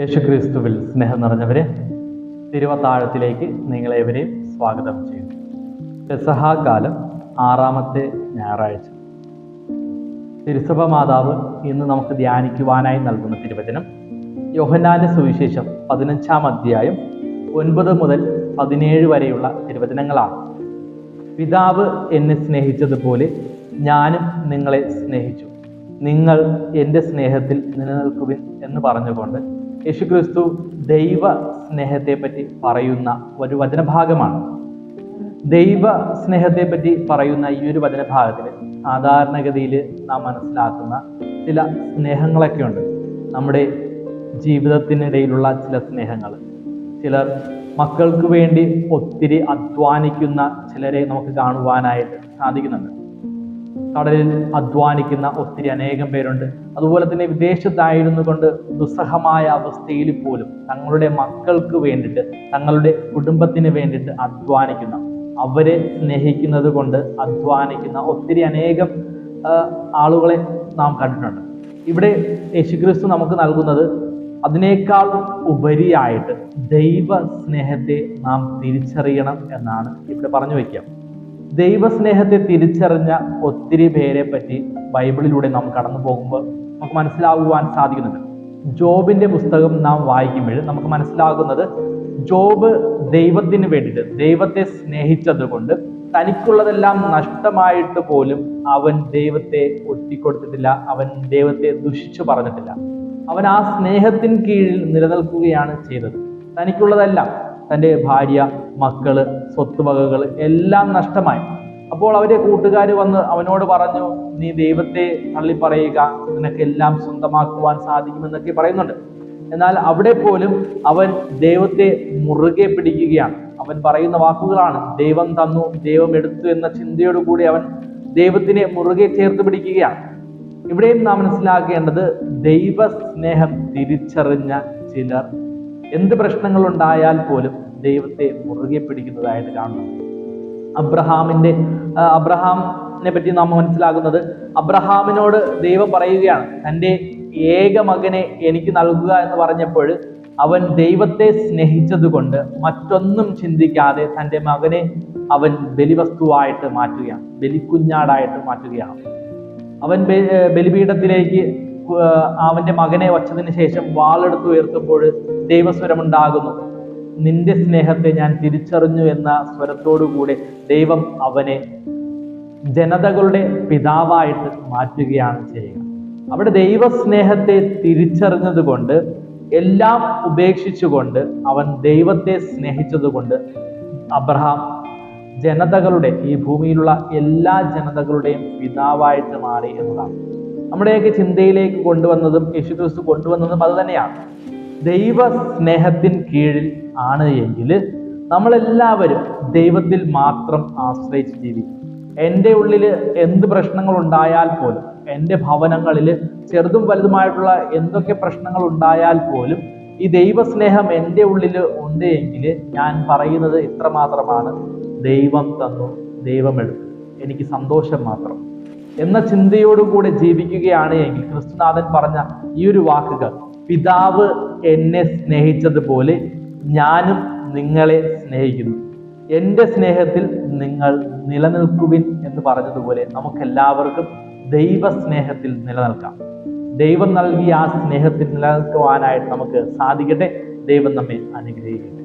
യേശുക്രിസ്തുവിൽ സ്നേഹം നിറഞ്ഞവരെ, തിരുവത്താഴത്തിലേക്ക് നിങ്ങളേവരെയും സ്വാഗതം ചെയ്യുന്നു. പെസഹാകാലം 6ാമത്തെ ഞായറാഴ്ച. തിരുസഭ മാതാവ് ഇന്ന് നമുക്ക് ധ്യാനിക്കുവാനായി നൽകുന്ന തിരുവചനം യോഹന്നാന്റെ സുവിശേഷം 15-ാം അധ്യായം 9 മുതൽ 17 വരെയുള്ള തിരുവചനങ്ങളാണ്. പിതാവ് എന്നെ സ്നേഹിച്ചതുപോലെ ഞാനും നിങ്ങളെ സ്നേഹിച്ചു, നിങ്ങൾ എൻ്റെ സ്നേഹത്തിൽ നിലനിൽക്കുവിൻ എന്ന് പറഞ്ഞുകൊണ്ട് യേശുക്രിസ്തു ദൈവ സ്നേഹത്തെ പറ്റി പറയുന്ന ഒരു വചനഭാഗമാണ്. ദൈവ സ്നേഹത്തെ പറ്റി പറയുന്ന ഈ ഒരു വചനഭാഗത്തിൽ സാധാരണഗതിയിൽ നാം മനസ്സിലാക്കുന്ന ചില സ്നേഹങ്ങളൊക്കെ ഉണ്ട്. നമ്മുടെ ജീവിതത്തിനിടയിലുള്ള ചില സ്നേഹങ്ങൾ, ചിലർ മക്കൾക്ക് വേണ്ടി ഒത്തിരി അധ്വാനിക്കുന്ന ചിലരെ നമുക്ക് കാണുവാനായിട്ട് സാധിക്കുന്നുണ്ട്. കടലിൽ അധ്വാനിക്കുന്ന ഒത്തിരി അനേകം പേരുണ്ട്. അതുപോലെ തന്നെ വിദേശത്തായിരുന്നു കൊണ്ട് ദുസ്സഹമായ അവസ്ഥയിൽ പോലും തങ്ങളുടെ മക്കൾക്ക് വേണ്ടിയിട്ട്, തങ്ങളുടെ കുടുംബത്തിന് വേണ്ടിയിട്ട് അധ്വാനിക്കുന്ന, അവരെ സ്നേഹിക്കുന്നത് കൊണ്ട് അധ്വാനിക്കുന്ന ഒത്തിരി അനേകം ആളുകളെ നാം കണ്ടിട്ടുണ്ട്. ഇവിടെ യേശുക്രിസ്തു നമുക്ക് നൽകുന്നത് അതിനേക്കാൾ ഉപരിയായിട്ട് ദൈവ സ്നേഹത്തെ നാം തിരിച്ചറിയണം എന്നാണ് ഇവിടെ പറഞ്ഞു വയ്ക്കുക. ദൈവസ്നേഹത്തെ തിരിച്ചറിഞ്ഞ ഒത്തിരി പേരെ പറ്റി ബൈബിളിലൂടെ നാം കടന്നു പോകുമ്പോൾ നമുക്ക് മനസ്സിലാകുവാൻ സാധിക്കുന്നുണ്ട്. ജോബിന്റെ പുസ്തകം നാം വായിക്കുമ്പോൾ നമുക്ക് മനസ്സിലാകുന്നത്, ജോബ് ദൈവത്തിന് വേണ്ടിയിട്ട്, ദൈവത്തെ സ്നേഹിച്ചത് കൊണ്ട് തനിക്കുള്ളതെല്ലാം നഷ്ടമായിട്ട് പോലും അവൻ ദൈവത്തെ ഒറ്റിക്കൊടുത്തിട്ടില്ല, അവൻ ദൈവത്തെ ദുഷിച്ചു പറഞ്ഞിട്ടില്ല. അവൻ ആ സ്നേഹത്തിന് കീഴിൽ നിലനിൽക്കുകയാണ് ചെയ്തത്. തനിക്കുള്ളതെല്ലാം, തൻ്റെ ഭാര്യ, മക്കള്, സ്വത്തുവകകൾ എല്ലാം നഷ്ടമായി. അപ്പോൾ അവരെ കൂട്ടുകാർ വന്ന് അവനോട് പറഞ്ഞു, നീ ദൈവത്തെ തള്ളിപ്പറയുക, നിനക്ക് എല്ലാം സ്വന്തമാക്കുവാൻ സാധിക്കുമെന്നൊക്കെ പറയുന്നുണ്ട്. എന്നാൽ അവിടെ പോലും അവൻ ദൈവത്തെ മുറുകെ പിടിക്കുകയാണ്. അവൻ പറയുന്ന വാക്കുകളാണ്, ദൈവം തന്നു, ദൈവം എടുത്തു എന്ന ചിന്തയോടുകൂടി അവൻ ദൈവത്തിനെ മുറുകെ ചേർത്ത് പിടിക്കുകയാണ്. ഇവിടെയും നാം മനസ്സിലാക്കേണ്ടത്, ദൈവ സ്നേഹം തിരിച്ചറിഞ്ഞ ചിലർ എന്ത് പ്രശ്നങ്ങൾ ഉണ്ടായാൽ പോലും ദൈവത്തെ മുറുകെ പിടിക്കുന്നതായിട്ട് കാണുന്നു. അബ്രഹാമിനെ പറ്റി നാം മനസ്സിലാക്കുന്നത്, അബ്രഹാമിനോട് ദൈവം പറയുകയാണ്, തൻ്റെ ഏക മകനെ എനിക്ക് നൽകുക എന്ന് പറഞ്ഞപ്പോൾ അവൻ ദൈവത്തെ സ്നേഹിച്ചത് കൊണ്ട് മറ്റൊന്നും ചിന്തിക്കാതെ തൻ്റെ മകനെ അവൻ ബലിവസ്തുവായിട്ട് മാറ്റുകയാണ്, ബലിക്കുഞ്ഞാടായിട്ട് മാറ്റുകയാണ്. അവൻ ബലിപീഠത്തിലേക്ക് അവന്റെ മകനെ വച്ചതിന് ശേഷം വാളെടുത്ത് ഉയർത്തുമ്പോൾ ദൈവസ്വരമുണ്ടാകുന്നു, നിന്റെ സ്നേഹത്തെ ഞാൻ തിരിച്ചറിഞ്ഞു എന്ന സ്വരത്തോടുകൂടെ ദൈവം അവനെ ജനതകളുടെ പിതാവായിട്ട് മാറ്റുകയാണ് ചെയ്യുക. അവിടെ ദൈവസ്നേഹത്തെ തിരിച്ചറിഞ്ഞത് കൊണ്ട്, എല്ലാം ഉപേക്ഷിച്ചുകൊണ്ട് അവൻ ദൈവത്തെ സ്നേഹിച്ചത് കൊണ്ട് അബ്രഹാം ജനതകളുടെ, ഈ ഭൂമിയിലുള്ള എല്ലാ ജനതകളുടെയും പിതാവായിട്ട് മാറി എന്നതാണ്. നമ്മുടെയൊക്കെ ചിന്തയിലേക്ക് കൊണ്ടുവന്നതും യേശുക്രിസ്തു കൊണ്ടുവന്നതും അത് തന്നെയാണ്. ദൈവ സ്നേഹത്തിന് കീഴിൽ ആണ് എങ്കിൽ നമ്മളെല്ലാവരും ദൈവത്തിൽ മാത്രം ആശ്രയിച്ച് ജീവിക്കും. എൻ്റെ ഉള്ളിൽ എന്ത് പ്രശ്നങ്ങൾ ഉണ്ടായാൽ പോലും, എൻ്റെ ഭവനങ്ങളിൽ ചെറുതും വലുതുമായിട്ടുള്ള എന്തൊക്കെ പ്രശ്നങ്ങൾ ഉണ്ടായാൽ പോലും ഈ ദൈവസ്നേഹം എൻ്റെ ഉള്ളിൽ ഉണ്ട് എങ്കിൽ ഞാൻ പറയുന്നത് ഇത്രമാത്രമാണ്, ദൈവം തന്നു, ദൈവം എടുത്തു, എനിക്ക് സന്തോഷം മാത്രം എന്ന ചിന്തയോടുകൂടെ ജീവിക്കുകയാണ് എങ്കിൽ, ക്രിസ്തുനാഥൻ പറഞ്ഞ ഈ ഒരു വാക്കുകൾ, പിതാവ് എന്നെ സ്നേഹിച്ചതുപോലെ ഞാനും നിങ്ങളെ സ്നേഹിക്കുന്നു, എൻ്റെ സ്നേഹത്തിൽ നിങ്ങൾ നിലനിൽക്കുവിൻ എന്ന് പറഞ്ഞതുപോലെ നമുക്കെല്ലാവർക്കും ദൈവസ്നേഹത്തിൽ നിലനിൽക്കാം. ദൈവം നൽകിയ ആ സ്നേഹത്തിൽ നിലനിൽക്കുവാനായിട്ട് നമുക്ക് സാധിക്കട്ടെ. ദൈവം നമ്മെ അനുഗ്രഹിക്കും.